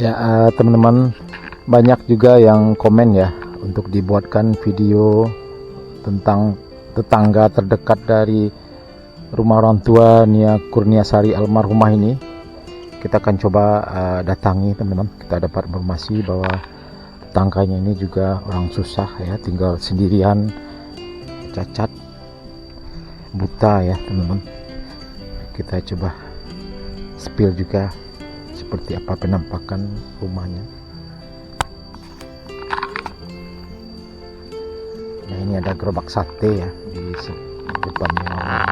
Ya, teman-teman, banyak juga yang komen ya untuk dibuatkan video tentang tetangga terdekat dari rumah orang tua Nia Kurniasari almarhumah ini. Kita akan coba datangi, teman-teman. Kita dapat informasi bahwa tetangganya ini juga orang susah ya, tinggal sendirian, cacat, buta ya, teman-teman. Kita coba spill juga seperti apa penampakan rumahnya. Nah, ini ada gerobak sate ya di depannya,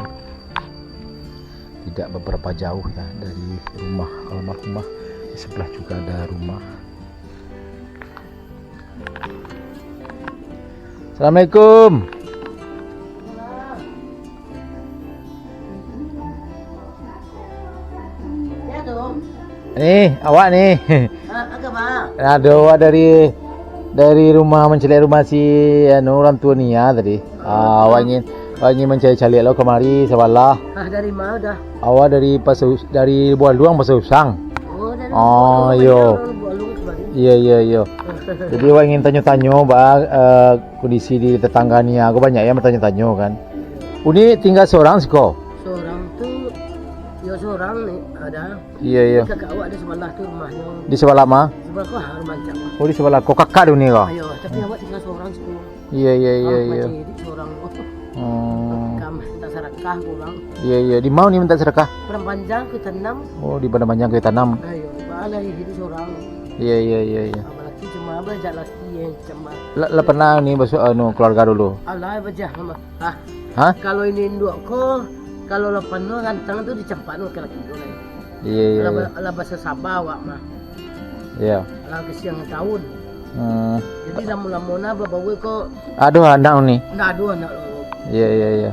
tidak beberapa jauh ya dari rumah almarhumah. Di sebelah juga ada rumah. Assalamualaikum. Nih, awak nih. Ada awak dari rumah mencari rumah si orang tua Nia tadi. Awak ingin mencari-cari lo kemari sebelah. Dari mana dah? Awak dari Buah Luang Pasar Usang. Oh, dari Iya. Iya. Jadi awak ingin tanya-tanya kondisi di tetangga Nia. Aku banyak ya bertanya-tanya kan. Uni tinggal seorang sih kok. Seorang tuh, ya seorang nih ada. Iya. Kakak awak ada sebelah tuh rumahnya. Di sebelah mana? Sebelah kau rumah cak. Oh, di sebelah kok kakak di Uni kok. Ayo, tapi awak tinggal seorang sih. Iya. Jadi seorang. Kamu minta sedekah pulang. Iya. Di mau nih minta sedekah? Padang Panjang ke tanam. Oh, di Padang Panjang kita tanam. Ayo, balai hidup seorang. Iya. Laki cuma baca laki yang cuma. Lah pernah nih masuk keluarga dulu. Allah baca sama. Hah? Kalau ini induk ko, kalau lapan no ganteng tu dicempak no ke laki tu lain. Iya. Lah bahasa Sabah awak mah. Iya. Lah kesiang tahun. Jadi lama-lama bawa ko. Aduh, anak nih. Nggak ada anak lo. Iya.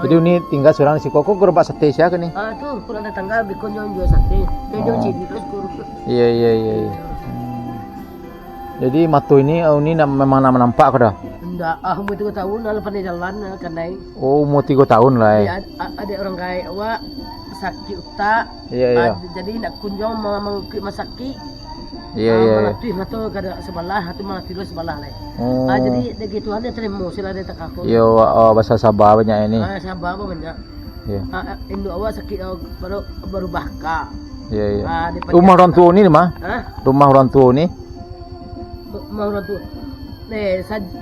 Jadi ini tinggal seorang si koko gerobak sate siapa nih? Tuh kurang tetangga bikon yang jual sate. Dia jual ciri terus guru. Iya. Jadi matu ini memang nama nampak kau dah? Enggak, umur 3 tahun lalu pandai jalan kanai. Oh, umur 3 tahun lah ya. Ada orang kaya awak sakit utak. Iya. Jadi nak kunjung mengikut masaki. Iya. Malah tuh matu kada sebelah, tu malah tidur sebelah lah. Jadi begitu ada terima sila dia tak aku. Iya, bahasa Sabah banyak ini. Sabah apa banyak. Iya. Indo awak sakit baru baka. Iya. Rumah orang tua ni mah? Rumah orang tua ni? Rumah orang tua.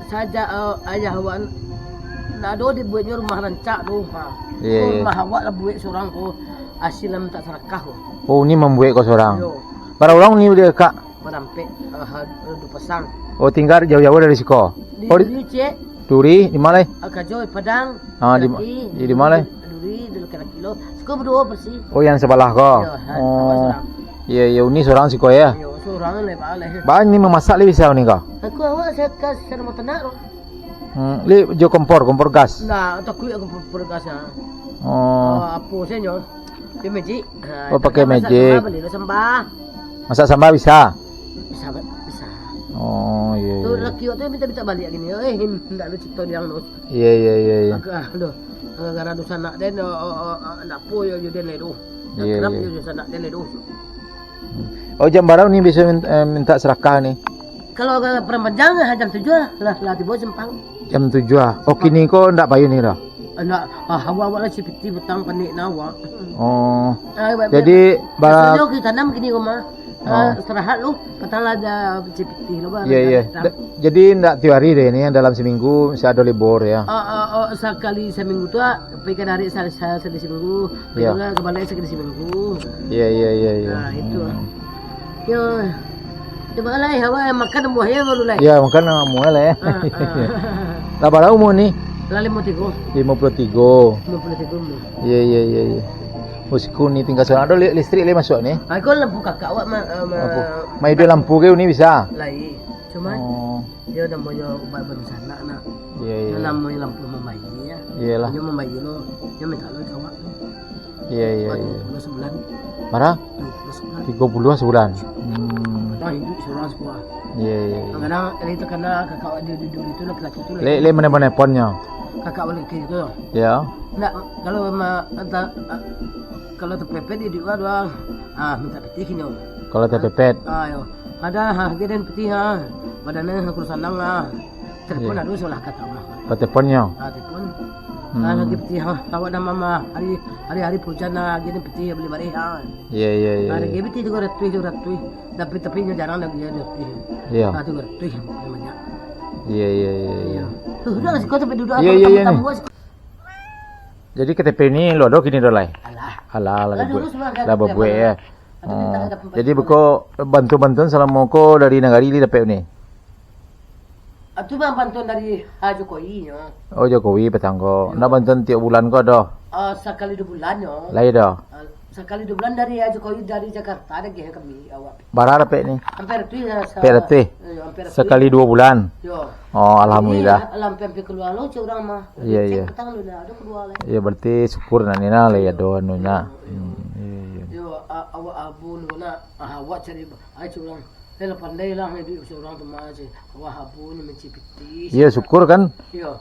Saja ayah awak nak ada dibuatnya rumah rancak tu. Iya. Rumah awak lah buat seorang ko asilam tak serakah. Oh, ni membuat kau seorang. Yo. Para orang ni dia kak. Menampik du pasang. Oh, tinggal jauh-jauh dari siko. Di Cek. Duri di mana? Kajoy Padang. Di mana? Duri di kilo. Siko berdua bersih. Oh, yang sebelah kau. Iya, ini seorang siko ya. Yo, seorang le balai. Bang ni memasak le bisa ni kau. Aku awak saya kasih rumah tanah. Li jo kompor gas. Nah, takut aku bergas. Apa senyor? Di magic. Oh, pakai magic. Beli sembah. Masak sambal bisa? Bisa. Oh, iya. Tu laki waktu minta balik gini. Hendak lu cipta dia lu. Iya. Aduh. Gara dosa nak den nak po yo den ledu. Iya. Kerap yo dosa nak den ledu. Oh, jam berapa ni bisa minta serakah ni? Kalau perang panjang jam 7 lah tiba Jepang. Jam 7 ah. Oh, kini kau ndak payu ni dah. Nak hawa lah cipiti betang panik nawa. Oh. Jadi barang kita tanam gini rumah. Istirahat lu, petang ada cipiti lu. Iya. Jadi ndak tiap hari deh ini dalam seminggu bisa ada libur ya. Sekali seminggu tu pergi hari sekali seminggu, pergi ke balai sekali seminggu. Iya. Nah, itu. Yo. Coba lah hawa makan buahnya baru lah. Iya, makan mual lah ya. Lah berapa umur ni? 53. 53. Iya. Bosku ni tinggal seorang. Ada listrik le masuk ni? Aku lampu kakak awak mai dia lampu ke ni bisa? Lai. Cuma dia namanya ubat baru sana nak. Iya. Namanya lampu membayi ya. Iyalah. Dia membayi lo. Dia minta lo kawak. Iya. 20 sebulan. Berapa? 30 sebulan. Hidup seorang sekolah. Iya. Kadang itu karena kakak awak dia duduk itu laki-laki itu. Le mana ponnya? Kakak balik ke itu. Ya. Nak kalau memang kalau terpepet di dua minta peti kini. Kalau terpepet. Ayo, ada geden peti badannya aku sandang telepon ada salah kata mah. Teleponnya. Telepon. Lagi peti tawa nama mama hari pujan geden peti beli bari Iya. Ada gede peti juga ratui tapi nya jarang lagi ada peti. Iya. Itu ratui namanya. Iya. Tuh udah sih kau sampai duduk Iya. Jadi KTP ini lo dok ini dolai. Alah. Lah babue ya. Jadi beko bantuan selama ko dari negara ini dapat ni. Itu mah bantuan dari Jokowi nya. Oh Jokowi petanggo. Nak bantuan tiap bulan ko dah. Sekali 2 bulan nya. Lai dah. Sekali 2 bulan dari Jokowi dari Jakarta ada ke kami awak. Bara dapat ni. Hampir tu ya. Sekali 2 bulan. Yo. Oh alhamdulillah. Hampir keluar lo orang mah. Iya. Petang lu dah ada keluar le. Iya berarti syukur nak ni lah ya do anunya. Yo awak abun na awak cari orang. Kalau pandai lah hidup seorang tu macam awak abun mencipiti. Iya syukur kan. Yo.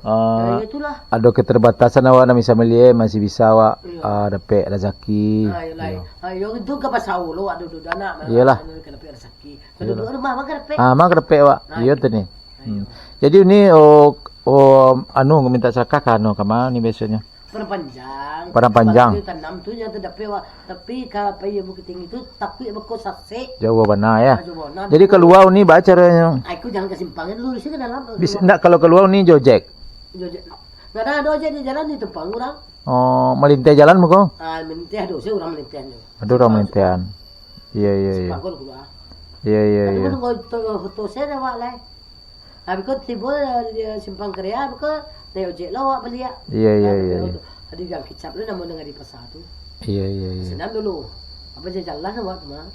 Itulah. Ada keterbatasan awak nak bisa melihat masih bisa awak dapat rezeki. Ayo itu ke pasau lo ada duduk anak. Iyalah. Kena dapat rezeki. Kalau duduk rumah mah dapat. Mak dapat awak. Iya tu ni. Jadi ini anu minta zakah kan kama ni biasanya. Perang panjang. Tanam tu yang terdapat tapi kalau payah bukit tinggi tu tapi beko sase. Jauh benar ya. Jadi keluar ni baca caranya. Aku jangan kesimpangan dulu sini dalam. Bisa enggak kalau keluar ni jojek. Enggak ada ojek di jalan di tempang orang. Oh, melintas jalan muko? Melintas ada orang melintahnya. Ada orang melintahan. Iya. Sepangkul keluar. Iya. Tapi kalau tu saya awak lah. Habis kau tiba simpang kerja, kau naik ojek lah awak beli ya. Iya. Ada yang kicap lu namun dengan di pasar tu. Iya. Senang dulu. Apa je jalan awak tu mah.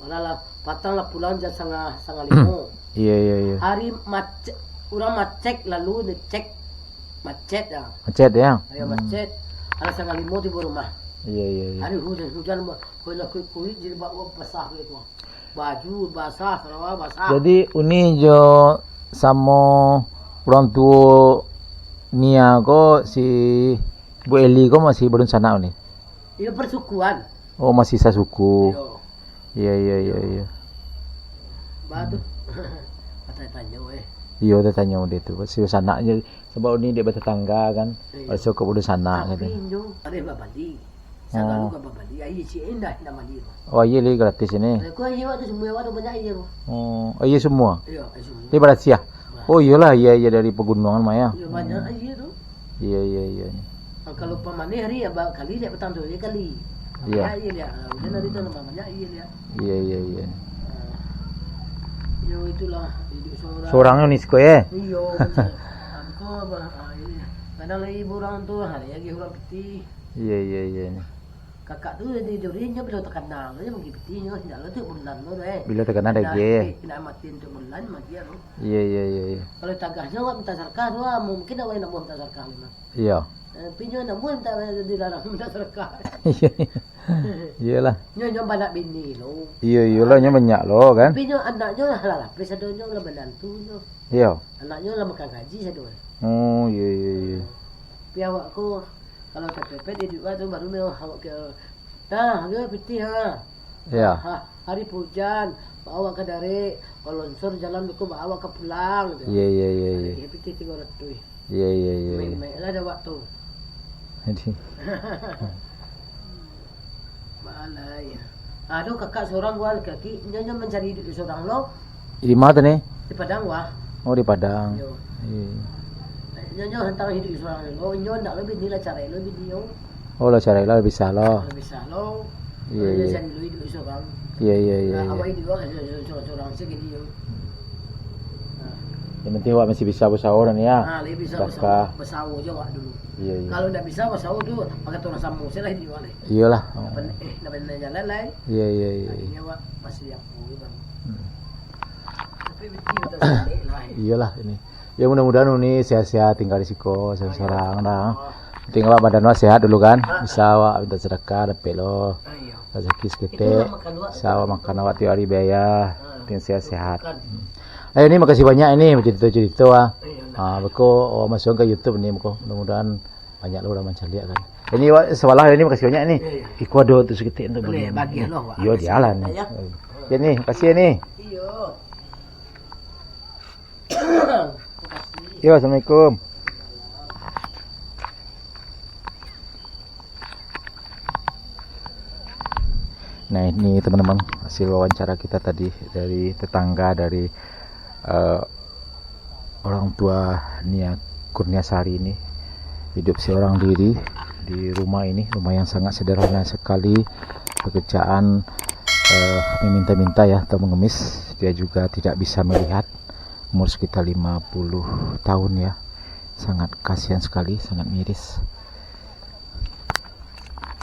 Malah lah patang lah pulang jam setengah 5. Iya. Hari macet, orang macet lalu cek macet ya. Macet ya. Hari macet. Ada setengah 5 tiba rumah. Iya. Hari hujan kalau kuih jadi bawa basah gitu. Baju basah, sarawak basah. Jadi uni jo sama orang tua Nia ko si Bu Eli ko masih belum sana ni. Iya persukuan. Oh masih sasuku. Iya. Batu. Tanya Iya tanya dia tu. Masih sana je sebab ni dia bertetangga kan. Masuk ke belum sana kata. Ada babali. Sana lu ke babali. Ai si indah nama dia. Oh iya li gratis ini. Kau iya waktu semua waktu banyak iya. Oh iya semua. Iya semua. Ini berat ya. Oh iyalah iya dari pegunungan Maya. Iya banyak iya tu. Iya. Kalau pamane hari ya kali dia petang tu dia kali. Iya. Iya dia. Udah dari tu banyak iya dia. Iya. Yo itulah hidup seorang. Seorangnya ni sekolah ya. Iya. Aku kadang lagi orang tu hari lagi orang peti. Iya. Kakak tu di durinya bila terkenal dia pergi petinya tidak lalu tu bulan tu Bila terkenal dah ge. Kena mati untuk bulan mati ya. Iya. Kalau tagahnya awak minta sarkah tu mungkin awak nak minta sarkah lima. Iya. Pinyo nak minta dilarang minta sarkah. Iyalah. Nyo banyak bini lo. Iyalah nya banyak lo kan. Pinyo anaknya lah presidenya lah menantu nyo. Iya. Anaknya lah makan gaji satu. Oh iya. Pi awakku kalau kepepet di dua tu baru mau awak ke dia piti Iya. Hari hujan bawa ke dari longsor jalan beku bawa ke pulang gitu. Iya. Dia piti 300 tu. Iya. Main lah ada waktu. Jadi Malai. Aduh kakak seorang gua laki nyonya mencari hidup seorang lo di mana ni? di Padang wah. Oh di Padang. Yo. Iya. Nyonya hantar hidup seorang lo nyonya nak lebih nilai cara lo video. Oh lo cara lo bisa lo. Bisa lo. Iya. Cari lo hidup seorang. Iya. Awak hidup seorang segini yo. Yang penting awak masih bisa bersaur ni ya. Lebih bisa bersaur je awak dulu. Iya. Kalau tak bisa bersaur tu pakai orang samu saya lah hidup awak. Iyalah. Dapat jalan lah. Iya. Ini awak masih aku bang. Tapi betul sekali lah. Iyalah ini. Ya mudah-mudahan ini sehat-sehat tinggal di siko seorang dah. Penting awak badan awak sehat dulu kan. Bisa awak minta sedekah dapat lo. Rezeki seketik. Bisa awak makan awak tiap hari biaya. Penting sehat-sehat. Ayo ini makasih banyak ini cerita-cerita beko masuk ke YouTube ni mudah-mudahan banyak lo orang macam lihat kan. Ini sewalah ini makasih banyak nih. Iko ada tu seketik untuk Boleh bagi loh. Yo jalan. Ya nih, kasih nih. Iya. Yo, assalamualaikum. Nah ini teman-teman hasil wawancara kita tadi dari tetangga dari orang tua Nia Kurniasari ini, hidup seorang diri di rumah ini, rumah yang sangat sederhana sekali, pekerjaan meminta-minta ya atau mengemis. Dia juga tidak bisa melihat, umur sekitar 50 tahun ya, sangat kasihan sekali, sangat miris.